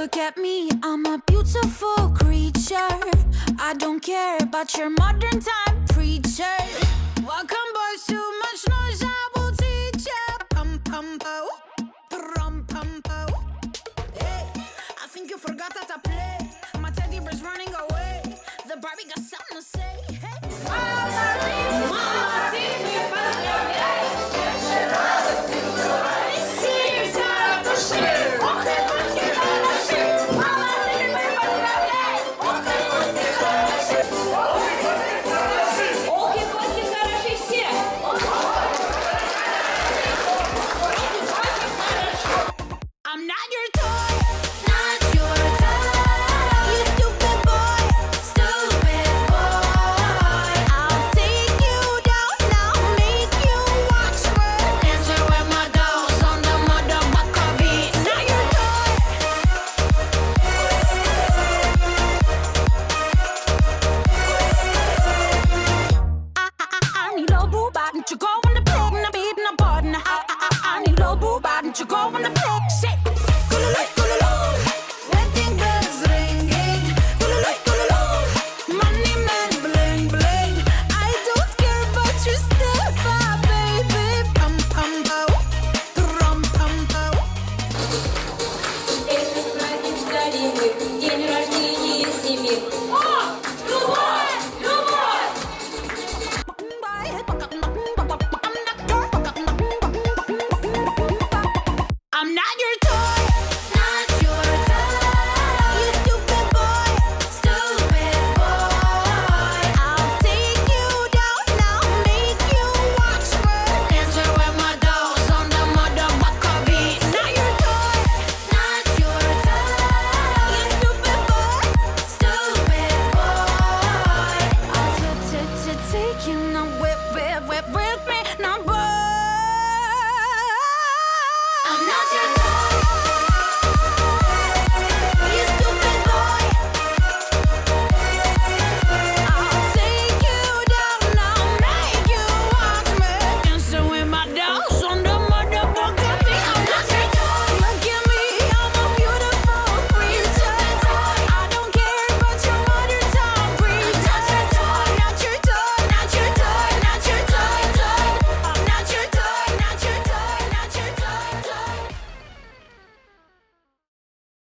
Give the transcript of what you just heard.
Look at me, I'm a beautiful creature. I don't care about your modern time preacher. Welcome, boys, too much noise, I will teach ya. Pum pum po, pum pum po. Hey, I think you forgot how to play. My teddy bear's running away. The Barbie got something to say. Hey. Mama, ты мне поздравляешь. Сердце души. Ох, и пусть хороши. Мама, ты мне поздравляешь. Ох, и пусть хороши. Ох, и пусть хороши все. I'm not your toy, not your toy. You stupid boy, stupid boy. I'll take you down, I'll make you watch me dancing with my dolls on the motherfucker beat. Not your toy. I need a boo bot, and you go on the plate, and I'm beating a partner. I need a boo bot, and you go on the plate. Shit. Wedding bells ringing. Money man bling bling. I don't care, but you're still fine, baby. Pum pum pow, pum pum pow. Этот праздник ждали мы, день рождения.